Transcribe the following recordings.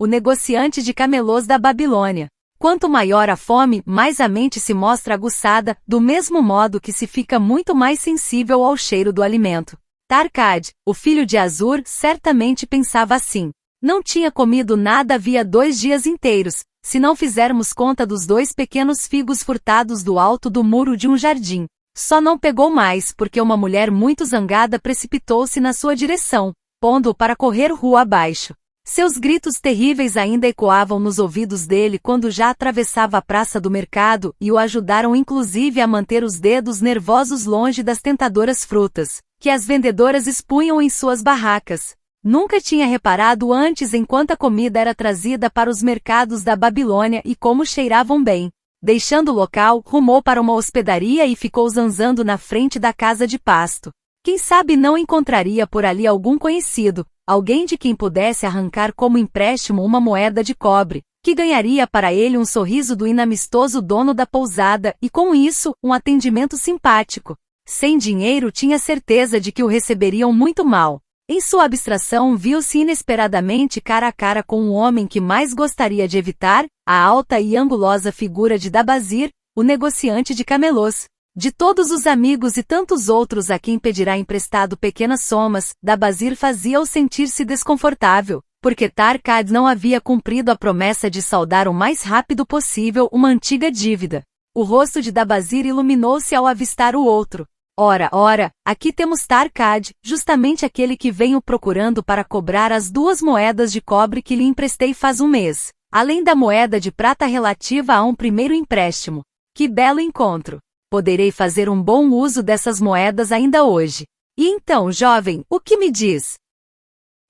o negociante de camelôs da Babilônia. Quanto maior a fome, mais a mente se mostra aguçada, do mesmo modo que se fica muito mais sensível ao cheiro do alimento. Tarkad, o filho de Azur, certamente pensava assim. Não tinha comido nada havia 2 dias inteiros, se não fizermos conta dos 2 pequenos figos furtados do alto do muro de um jardim. Só não pegou mais porque uma mulher muito zangada precipitou-se na sua direção, pondo-o para correr rua abaixo. Seus gritos terríveis ainda ecoavam nos ouvidos dele quando já atravessava a praça do mercado e o ajudaram inclusive a manter os dedos nervosos longe das tentadoras frutas, que as vendedoras expunham em suas barracas. Nunca tinha reparado antes em quanta comida era trazida para os mercados da Babilônia e como cheiravam bem. Deixando o local, rumou para uma hospedaria e ficou zanzando na frente da casa de pasto. Quem sabe não encontraria por ali algum conhecido, alguém de quem pudesse arrancar como empréstimo uma moeda de cobre, que ganharia para ele um sorriso do inamistoso dono da pousada e com isso, um atendimento simpático. Sem dinheiro tinha certeza de que o receberiam muito mal. Em sua abstração viu-se inesperadamente cara a cara com o homem que mais gostaria de evitar, a alta e angulosa figura de Dabazir, o negociante de camelôs. De todos os amigos e tantos outros a quem pedirá emprestado pequenas somas, Dabazir fazia-o sentir-se desconfortável, porque Tarkad não havia cumprido a promessa de saldar o mais rápido possível uma antiga dívida. O rosto de Dabazir iluminou-se ao avistar o outro. Ora, aqui temos Tarkad, justamente aquele que venho procurando para cobrar as 2 moedas de cobre que lhe emprestei faz um mês, além da moeda de prata relativa a um primeiro empréstimo. Que belo encontro! Poderei fazer um bom uso dessas moedas ainda hoje. E então, jovem, o que me diz?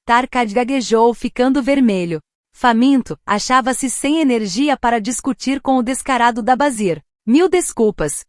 Tarkad gaguejou, ficando vermelho. Faminto, achava-se sem energia para discutir com o descarado Dabazir. Mil desculpas,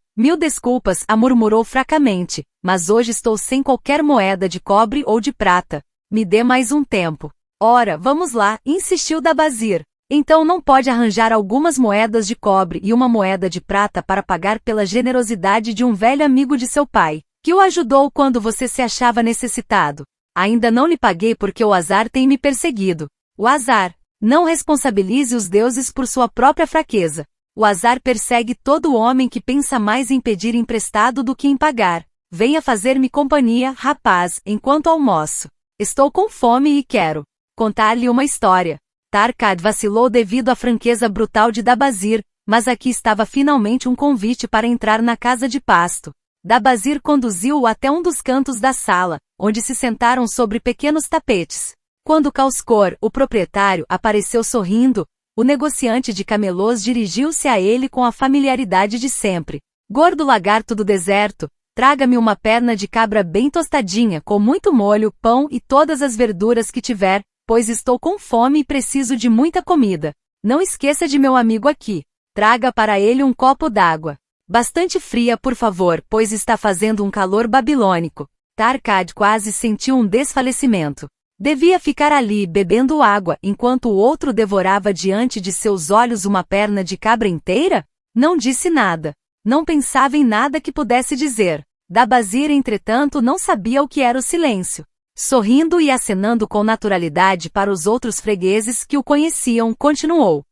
murmurou fracamente, mas hoje estou sem qualquer moeda de cobre ou de prata. Me dê mais um tempo. Ora, vamos lá, insistiu Dabazir. Então não pode arranjar algumas moedas de cobre e uma moeda de prata para pagar pela generosidade de um velho amigo de seu pai, que o ajudou quando você se achava necessitado. Ainda não lhe paguei porque o azar tem me perseguido. O azar. Não responsabilize os deuses por sua própria fraqueza. O azar persegue todo homem que pensa mais em pedir emprestado do que em pagar. Venha fazer-me companhia, rapaz, enquanto almoço. Estou com fome e quero contar-lhe uma história. Tarkad vacilou devido à franqueza brutal de Dabazir, mas aqui estava finalmente um convite para entrar na casa de pasto. Dabazir conduziu-o até um dos cantos da sala, onde se sentaram sobre pequenos tapetes. Quando Kauskor, o proprietário, apareceu sorrindo, o negociante de camelôs dirigiu-se a ele com a familiaridade de sempre. Gordo lagarto do deserto, traga-me uma perna de cabra bem tostadinha, com muito molho, pão e todas as verduras que tiver, pois estou com fome e preciso de muita comida. Não esqueça de meu amigo aqui. Traga para ele um copo d'água. Bastante fria, por favor, pois está fazendo um calor babilônico. Tarkad quase sentiu um desfalecimento. Devia ficar ali bebendo água enquanto o outro devorava diante de seus olhos uma perna de cabra inteira? Não disse nada. Não pensava em nada que pudesse dizer. Dabazir, entretanto, não sabia o que era o silêncio. Sorrindo e acenando com naturalidade para os outros fregueses que o conheciam, continuou.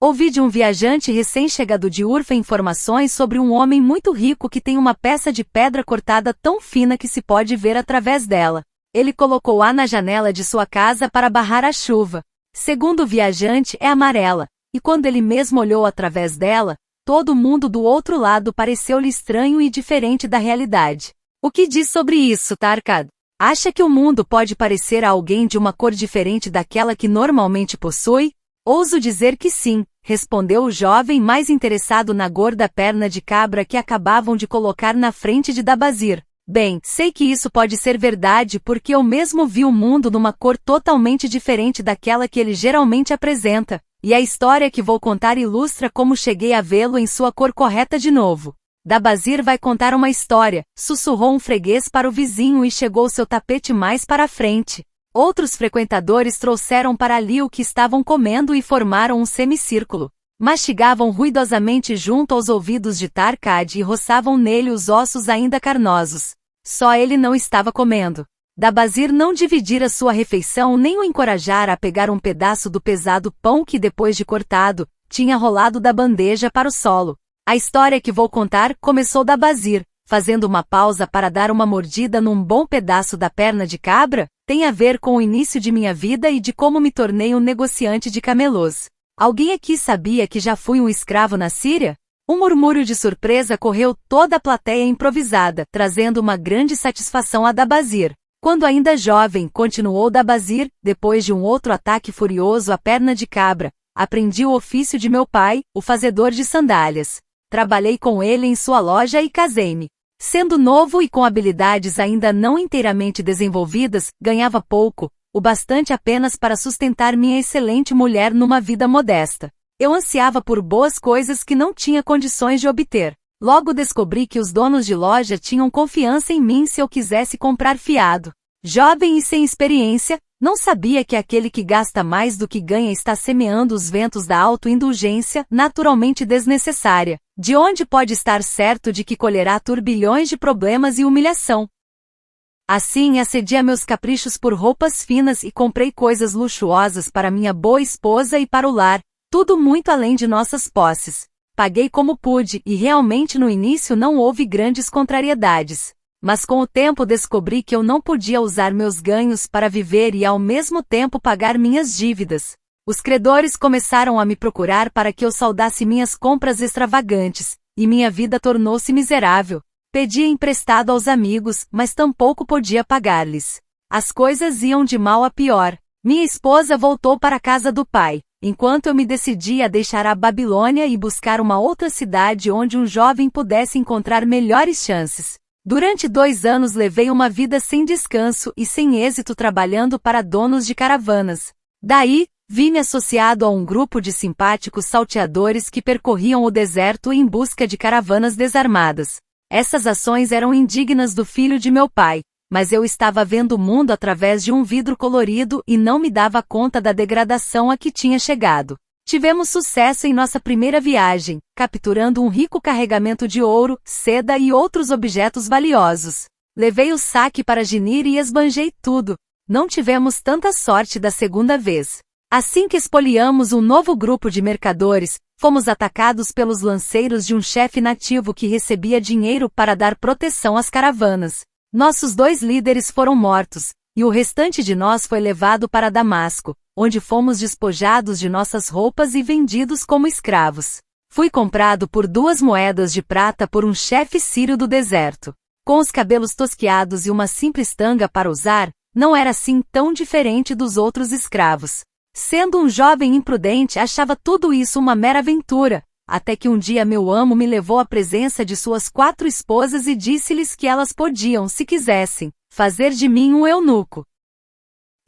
Ouvi de um viajante recém-chegado de Urfa informações sobre um homem muito rico que tem uma peça de pedra cortada tão fina que se pode ver através dela. Ele colocou-a na janela de sua casa para barrar a chuva. Segundo o viajante, é amarela, e quando ele mesmo olhou através dela, todo mundo do outro lado pareceu-lhe estranho e diferente da realidade. O que diz sobre isso, Tarkad? Acha que o mundo pode parecer a alguém de uma cor diferente daquela que normalmente possui? Ouso dizer que sim, respondeu o jovem mais interessado na gorda perna de cabra que acabavam de colocar na frente de Dabazir. Bem, sei que isso pode ser verdade porque eu mesmo vi o mundo numa cor totalmente diferente daquela que ele geralmente apresenta, e a história que vou contar ilustra como cheguei a vê-lo em sua cor correta de novo. Dabazir vai contar uma história, sussurrou um freguês para o vizinho e chegou seu tapete mais para a frente. Outros frequentadores trouxeram para ali o que estavam comendo e formaram um semicírculo. Mastigavam ruidosamente junto aos ouvidos de Tarkad e roçavam nele os ossos ainda carnosos. Só ele não estava comendo. Dabazir não dividira sua refeição nem o encorajara a pegar um pedaço do pesado pão que, depois de cortado, tinha rolado da bandeja para o solo. A história que vou contar começou Dabazir, fazendo uma pausa para dar uma mordida num bom pedaço da perna de cabra, tem a ver com o início de minha vida e de como me tornei um negociante de camelôs. Alguém aqui sabia que já fui um escravo na Síria? Um murmúrio de surpresa correu toda a plateia improvisada, trazendo uma grande satisfação a Dabazir. Quando ainda jovem, continuou Dabazir, depois de um outro ataque furioso à perna de cabra, aprendi o ofício de meu pai, o fazedor de sandálias. Trabalhei com ele em sua loja e casei-me. Sendo novo e com habilidades ainda não inteiramente desenvolvidas, ganhava pouco, o bastante apenas para sustentar minha excelente mulher numa vida modesta. Eu ansiava por boas coisas que não tinha condições de obter. Logo descobri que os donos de loja tinham confiança em mim se eu quisesse comprar fiado. Jovem e sem experiência, não sabia que aquele que gasta mais do que ganha está semeando os ventos da autoindulgência, naturalmente desnecessária, de onde pode estar certo de que colherá turbilhões de problemas e humilhação. Assim acedi a meus caprichos por roupas finas e comprei coisas luxuosas para minha boa esposa e para o lar, tudo muito além de nossas posses. Paguei como pude e realmente no início não houve grandes contrariedades. Mas com o tempo descobri que eu não podia usar meus ganhos para viver e ao mesmo tempo pagar minhas dívidas. Os credores começaram a me procurar para que eu saldasse minhas compras extravagantes, e minha vida tornou-se miserável. Pedia emprestado aos amigos, mas tampouco podia pagar-lhes. As coisas iam de mal a pior. Minha esposa voltou para a casa do pai, enquanto eu me decidia a deixar a Babilônia e buscar uma outra cidade onde um jovem pudesse encontrar melhores chances. Durante 2 anos levei uma vida sem descanso e sem êxito trabalhando para donos de caravanas. Daí, vi-me associado a um grupo de simpáticos salteadores que percorriam o deserto em busca de caravanas desarmadas. Essas ações eram indignas do filho de meu pai, mas eu estava vendo o mundo através de um vidro colorido e não me dava conta da degradação a que tinha chegado. Tivemos sucesso em nossa primeira viagem, capturando um rico carregamento de ouro, seda e outros objetos valiosos. Levei o saque para Ginir e esbanjei tudo. Não tivemos tanta sorte da segunda vez. Assim que espoliamos um novo grupo de mercadores, fomos atacados pelos lanceiros de um chefe nativo que recebia dinheiro para dar proteção às caravanas. Nossos 2 líderes foram mortos, e o restante de nós foi levado para Damasco, onde fomos despojados de nossas roupas e vendidos como escravos. Fui comprado por 2 moedas de prata por um chefe sírio do deserto. Com os cabelos tosquiados e uma simples tanga para usar, não era assim tão diferente dos outros escravos. Sendo um jovem imprudente, achava tudo isso uma mera aventura, até que um dia meu amo me levou à presença de suas 4 esposas e disse-lhes que elas podiam, se quisessem, fazer de mim um eunuco.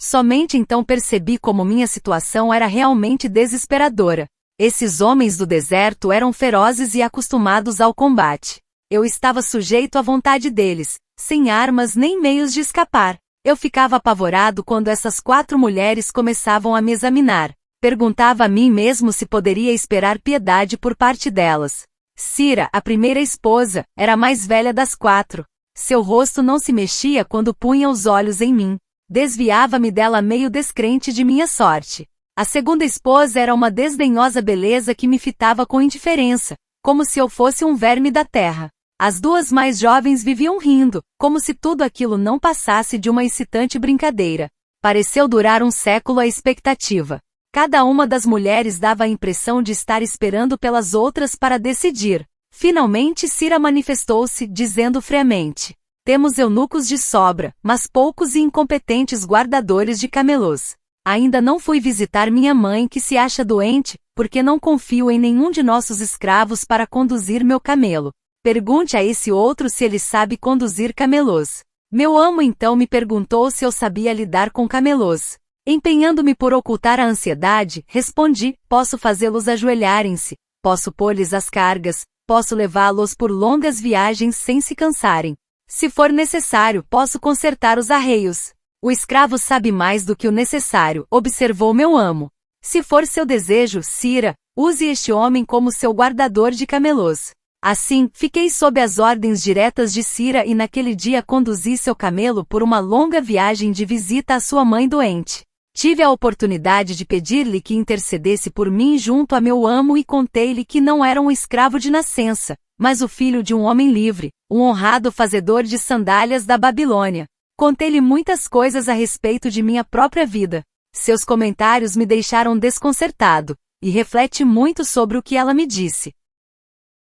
Somente então percebi como minha situação era realmente desesperadora. Esses homens do deserto eram ferozes e acostumados ao combate. Eu estava sujeito à vontade deles, sem armas nem meios de escapar. Eu ficava apavorado quando essas 4 mulheres começavam a me examinar. Perguntava a mim mesmo se poderia esperar piedade por parte delas. Cira, a primeira esposa, era a mais velha das 4. Seu rosto não se mexia quando punha os olhos em mim. Desviava-me dela meio descrente de minha sorte. A segunda esposa era uma desdenhosa beleza que me fitava com indiferença, como se eu fosse um verme da terra. As 2 mais jovens viviam rindo, como se tudo aquilo não passasse de uma excitante brincadeira. Pareceu durar um século a expectativa. Cada uma das mulheres dava a impressão de estar esperando pelas outras para decidir. Finalmente Cira manifestou-se, dizendo friamente: temos eunucos de sobra, mas poucos e incompetentes guardadores de camelôs. Ainda não fui visitar minha mãe que se acha doente, porque não confio em nenhum de nossos escravos para conduzir meu camelo. Pergunte a esse outro se ele sabe conduzir camelôs. Meu amo então me perguntou se eu sabia lidar com camelôs. Empenhando-me por ocultar a ansiedade, respondi: posso fazê-los ajoelharem-se, posso pôr-lhes as cargas, posso levá-los por longas viagens sem se cansarem. Se for necessário, posso consertar os arreios. O escravo sabe mais do que o necessário, observou meu amo. Se for seu desejo, Cira, use este homem como seu guardador de camelôs. Assim, fiquei sob as ordens diretas de Cira e naquele dia conduzi seu camelo por uma longa viagem de visita à sua mãe doente. Tive a oportunidade de pedir-lhe que intercedesse por mim junto a meu amo e contei-lhe que não era um escravo de nascença, mas o filho de um homem livre, um honrado fazedor de sandálias da Babilônia. Contei-lhe muitas coisas a respeito de minha própria vida. Seus comentários me deixaram desconcertado, e refleti muito sobre o que ela me disse.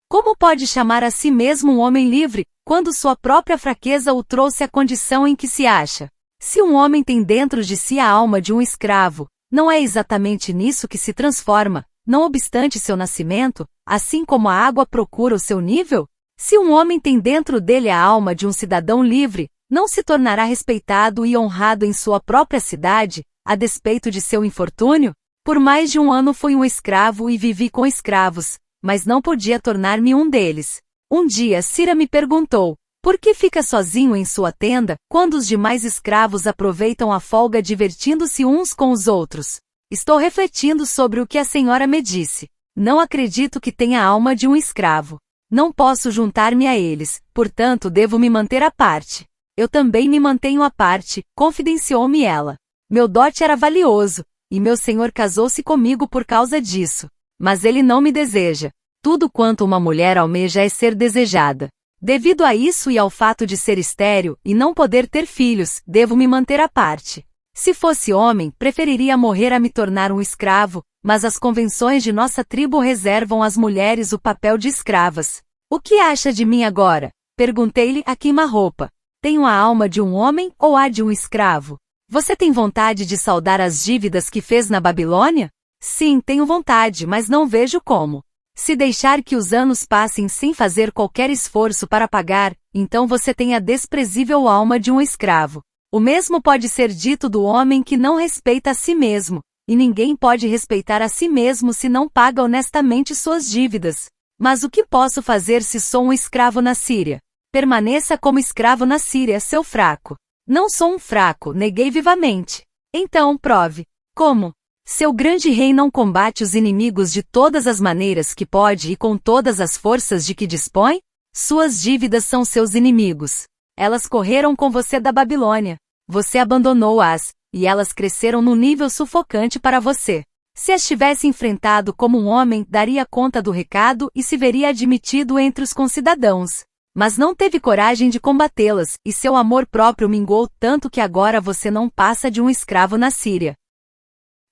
Como pode chamar a si mesmo um homem livre, quando sua própria fraqueza o trouxe à condição em que se acha? Se um homem tem dentro de si a alma de um escravo, não é exatamente nisso que se transforma, não obstante seu nascimento, assim como a água procura o seu nível? Se um homem tem dentro dele a alma de um cidadão livre, não se tornará respeitado e honrado em sua própria cidade, a despeito de seu infortúnio? Por mais de um ano fui um escravo e vivi com escravos, mas não podia tornar-me um deles. Um dia Cira me perguntou, por que fica sozinho em sua tenda, quando os demais escravos aproveitam a folga divertindo-se uns com os outros? Estou refletindo sobre o que a senhora me disse. Não acredito que tenha a alma de um escravo. Não posso juntar-me a eles, portanto devo me manter à parte. Eu também me mantenho à parte, confidenciou-me ela. Meu dote era valioso, e meu senhor casou-se comigo por causa disso. Mas ele não me deseja. Tudo quanto uma mulher almeja é ser desejada. Devido a isso e ao fato de ser estéril e não poder ter filhos, devo me manter à parte. Se fosse homem, preferiria morrer a me tornar um escravo, mas as convenções de nossa tribo reservam às mulheres o papel de escravas. O que acha de mim agora? Perguntei-lhe a queima-roupa. Tenho a alma de um homem ou a de um escravo? Você tem vontade de saldar as dívidas que fez na Babilônia? Sim, tenho vontade, mas não vejo como. Se deixar que os anos passem sem fazer qualquer esforço para pagar, então você tem a desprezível alma de um escravo. O mesmo pode ser dito do homem que não respeita a si mesmo, e ninguém pode respeitar a si mesmo se não paga honestamente suas dívidas. Mas o que posso fazer se sou um escravo na Síria? Permaneça como escravo na Síria, seu fraco. Não sou um fraco, neguei vivamente. Então prove. Como? Seu grande rei não combate os inimigos de todas as maneiras que pode e com todas as forças de que dispõe? Suas dívidas são seus inimigos. Elas correram com você da Babilônia. Você abandonou-as, e elas cresceram num nível sufocante para você. Se as tivesse enfrentado como um homem, daria conta do recado e se veria admitido entre os concidadãos. Mas não teve coragem de combatê-las, e seu amor próprio minguou tanto que agora você não passa de um escravo na Síria.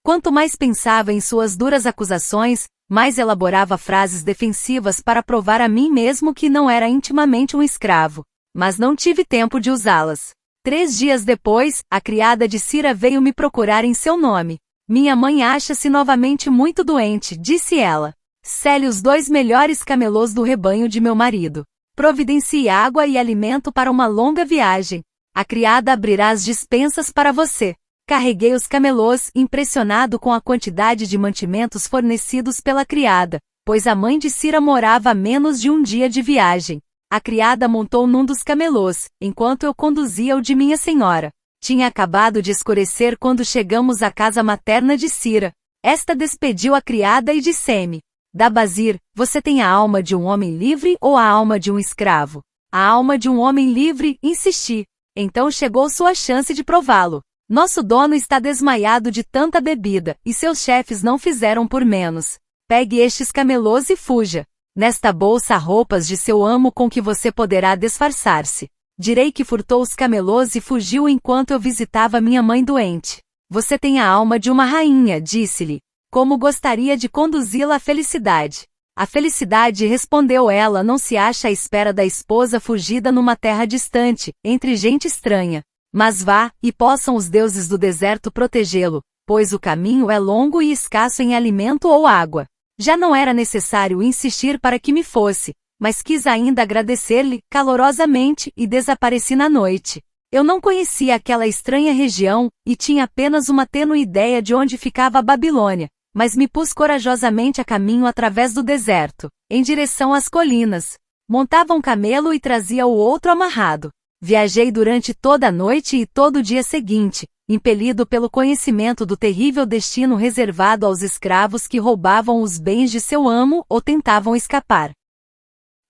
Quanto mais pensava em suas duras acusações, mais elaborava frases defensivas para provar a mim mesmo que não era intimamente um escravo. Mas não tive tempo de usá-las. 3 dias depois, a criada de Cira veio me procurar em seu nome. Minha mãe acha-se novamente muito doente, disse ela. Cele os 2 melhores camelôs do rebanho de meu marido. Providencie água e alimento para uma longa viagem. A criada abrirá as despensas para você. Carreguei os camelôs, impressionado com a quantidade de mantimentos fornecidos pela criada, pois a mãe de Cira morava a menos de um dia de viagem. A criada montou num dos camelôs, enquanto eu conduzia o de minha senhora. Tinha acabado de escurecer quando chegamos à casa materna de Cira. Esta despediu a criada e disse-me: Dabazir, você tem a alma de um homem livre ou a alma de um escravo? A alma de um homem livre, insisti. Então chegou sua chance de prová-lo. Nosso dono está desmaiado de tanta bebida, e seus chefes não fizeram por menos. Pegue estes camelôs e fuja. Nesta bolsa há roupas de seu amo com que você poderá disfarçar-se. Direi que furtou os camelôs e fugiu enquanto eu visitava minha mãe doente. Você tem a alma de uma rainha, disse-lhe. Como gostaria de conduzi-la à felicidade. A felicidade, respondeu ela, não se acha à espera da esposa fugida numa terra distante, entre gente estranha. Mas vá, e possam os deuses do deserto protegê-lo, pois o caminho é longo e escasso em alimento ou água. Já não era necessário insistir para que me fosse, mas quis ainda agradecer-lhe, calorosamente, e desapareci na noite. Eu não conhecia aquela estranha região, e tinha apenas uma tênue ideia de onde ficava a Babilônia, mas me pus corajosamente a caminho através do deserto, em direção às colinas. Montava um camelo e trazia o outro amarrado. Viajei durante toda a noite e todo o dia seguinte, impelido pelo conhecimento do terrível destino reservado aos escravos que roubavam os bens de seu amo ou tentavam escapar.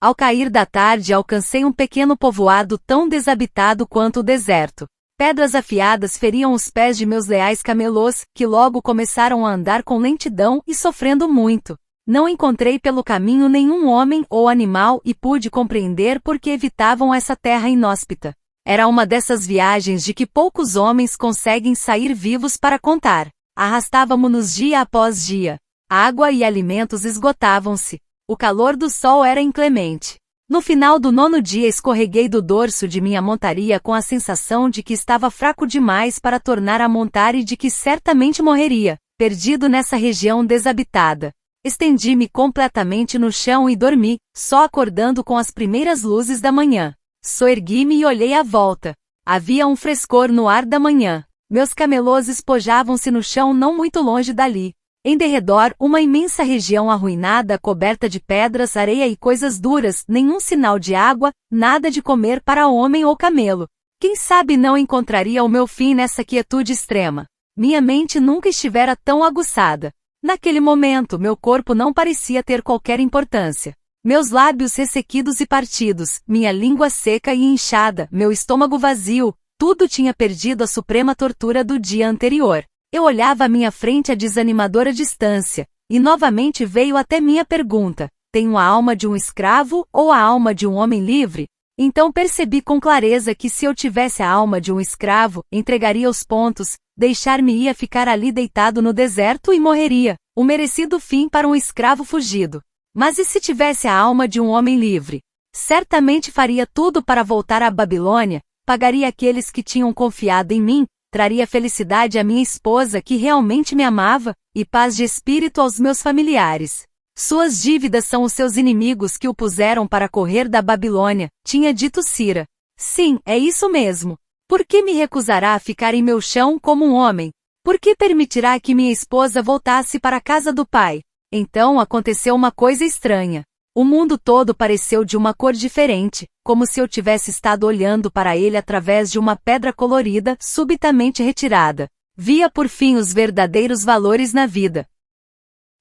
Ao cair da tarde alcancei um pequeno povoado tão desabitado quanto o deserto. Pedras afiadas feriam os pés de meus leais camelôs, que logo começaram a andar com lentidão e sofrendo muito. Não encontrei pelo caminho nenhum homem ou animal e pude compreender por que evitavam essa terra inóspita. Era uma dessas viagens de que poucos homens conseguem sair vivos para contar. Arrastávamo-nos dia após dia. Água e alimentos esgotavam-se. O calor do sol era inclemente. No final do 9º dia escorreguei do dorso de minha montaria com a sensação de que estava fraco demais para tornar a montar e de que certamente morreria, perdido nessa região desabitada. Estendi-me completamente no chão e dormi, só acordando com as primeiras luzes da manhã. Soergui-me e olhei à volta. Havia um frescor no ar da manhã. Meus camelôs espojavam-se no chão não muito longe dali. Em derredor, uma imensa região arruinada coberta de pedras, areia e coisas duras, nenhum sinal de água, nada de comer para homem ou camelo. Quem sabe não encontraria o meu fim nessa quietude extrema. Minha mente nunca estivera tão aguçada. Naquele momento, meu corpo não parecia ter qualquer importância. Meus lábios ressequidos e partidos, minha língua seca e inchada, meu estômago vazio, tudo tinha perdido a suprema tortura do dia anterior. Eu olhava à minha frente a desanimadora distância, e novamente veio até minha pergunta: tenho a alma de um escravo ou a alma de um homem livre? Então percebi com clareza que se eu tivesse a alma de um escravo, entregaria os pontos, deixar-me-ia ficar ali deitado no deserto e morreria, o merecido fim para um escravo fugido. Mas e se tivesse a alma de um homem livre? Certamente faria tudo para voltar à Babilônia, pagaria aqueles que tinham confiado em mim, traria felicidade à minha esposa que realmente me amava, e paz de espírito aos meus familiares. Suas dívidas são os seus inimigos que o puseram para correr da Babilônia, tinha dito Cira. Sim, é isso mesmo. Por que me recusará a ficar em meu chão como um homem? Por que permitirá que minha esposa voltasse para a casa do pai? Então aconteceu uma coisa estranha. O mundo todo pareceu de uma cor diferente, como se eu tivesse estado olhando para ele através de uma pedra colorida, subitamente retirada. Via por fim os verdadeiros valores na vida.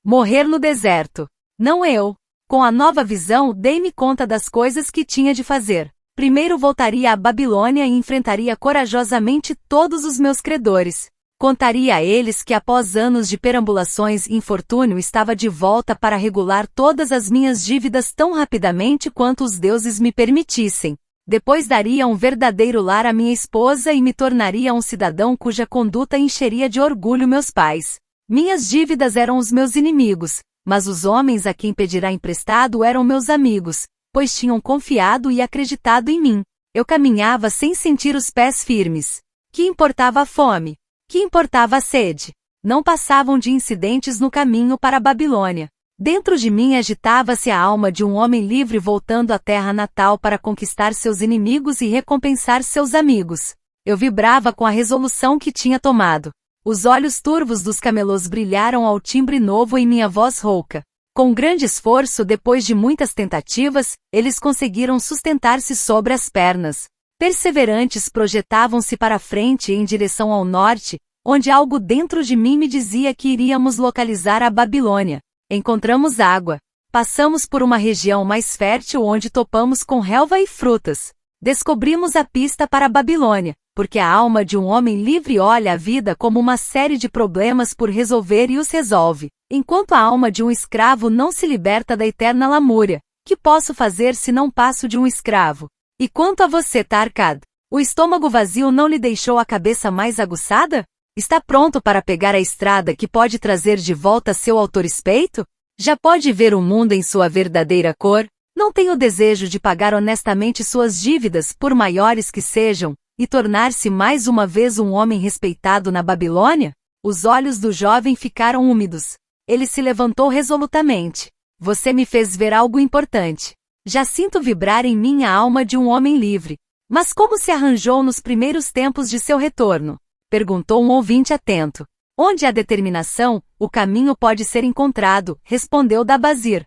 Morrer no deserto. Não eu. Com a nova visão, dei-me conta das coisas que tinha de fazer. Primeiro voltaria à Babilônia e enfrentaria corajosamente todos os meus credores. Contaria a eles que após anos de perambulações e infortúnio estava de volta para regular todas as minhas dívidas tão rapidamente quanto os deuses me permitissem. Depois daria um verdadeiro lar à minha esposa e me tornaria um cidadão cuja conduta encheria de orgulho meus pais. Minhas dívidas eram os meus inimigos, mas os homens a quem pedirá emprestado eram meus amigos, pois tinham confiado e acreditado em mim. Eu caminhava sem sentir os pés firmes. Que importava a fome? Que importava a sede? Não passavam de incidentes no caminho para a Babilônia. Dentro de mim agitava-se a alma de um homem livre voltando à terra natal para conquistar seus inimigos e recompensar seus amigos. Eu vibrava com a resolução que tinha tomado. Os olhos turvos dos camelôs brilharam ao timbre novo em minha voz rouca. Com grande esforço, depois de muitas tentativas, eles conseguiram sustentar-se sobre as pernas. Perseverantes projetavam-se para frente em direção ao norte, onde algo dentro de mim me dizia que iríamos localizar a Babilônia. Encontramos água. Passamos por uma região mais fértil onde topamos com relva e frutas. Descobrimos a pista para a Babilônia, porque a alma de um homem livre olha a vida como uma série de problemas por resolver e os resolve, enquanto a alma de um escravo não se liberta da eterna lamúria. Que posso fazer se não passo de um escravo? E quanto a você, Tarkad? O estômago vazio não lhe deixou a cabeça mais aguçada? Está pronto para pegar a estrada que pode trazer de volta seu autorrespeito? Já pode ver o mundo em sua verdadeira cor? Não tem o desejo de pagar honestamente suas dívidas, por maiores que sejam, e tornar-se mais uma vez um homem respeitado na Babilônia? Os olhos do jovem ficaram úmidos. Ele se levantou resolutamente. Você me fez ver algo importante. Já sinto vibrar em mim a alma de um homem livre. Mas como se arranjou nos primeiros tempos de seu retorno? Perguntou um ouvinte atento. Onde há determinação, o caminho pode ser encontrado, respondeu Dabazir.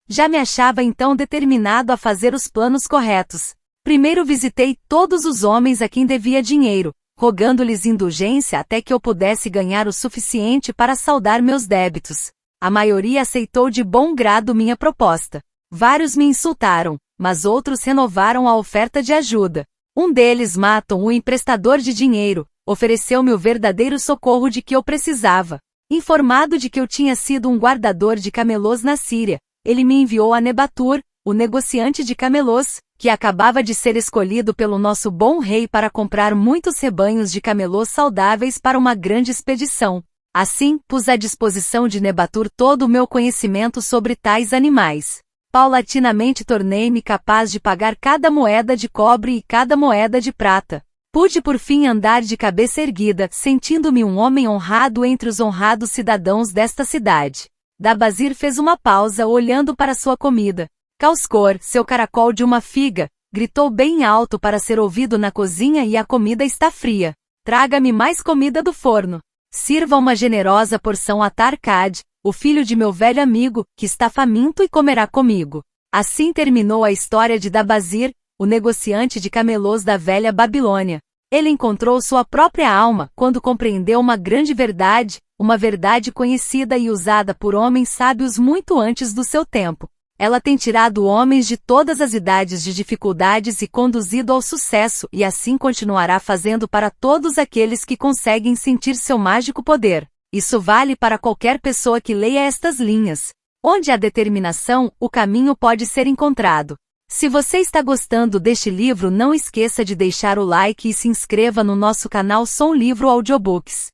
Já me achava então determinado a fazer os planos corretos. Primeiro visitei todos os homens a quem devia dinheiro, rogando-lhes indulgência até que eu pudesse ganhar o suficiente para saldar meus débitos. A maioria aceitou de bom grado minha proposta. Vários me insultaram, mas outros renovaram a oferta de ajuda. Um deles, Maton, o emprestador de dinheiro, ofereceu-me o verdadeiro socorro de que eu precisava. Informado de que eu tinha sido um guardador de camelôs na Síria, ele me enviou a Nebatur, o negociante de camelôs, que acabava de ser escolhido pelo nosso bom rei para comprar muitos rebanhos de camelôs saudáveis para uma grande expedição. Assim, pus à disposição de Nebatur todo o meu conhecimento sobre tais animais. Paulatinamente tornei-me capaz de pagar cada moeda de cobre e cada moeda de prata. Pude por fim andar de cabeça erguida, sentindo-me um homem honrado entre os honrados cidadãos desta cidade. Dabazir fez uma pausa olhando para sua comida. Causkor, seu caracol de uma figa, gritou bem alto para ser ouvido na cozinha e a comida está fria. Traga-me mais comida do forno. Sirva uma generosa porção a Tarkad, o filho de meu velho amigo, que está faminto e comerá comigo. Assim terminou a história de Dabazir, o negociante de camelôs da velha Babilônia. Ele encontrou sua própria alma quando compreendeu uma grande verdade, uma verdade conhecida e usada por homens sábios muito antes do seu tempo. Ela tem tirado homens de todas as idades de dificuldades e conduzido ao sucesso e assim continuará fazendo para todos aqueles que conseguem sentir seu mágico poder. Isso vale para qualquer pessoa que leia estas linhas. Onde há determinação, o caminho pode ser encontrado. Se você está gostando deste livro, não esqueça de deixar o like e se inscreva no nosso canal Som Livro Audiobooks.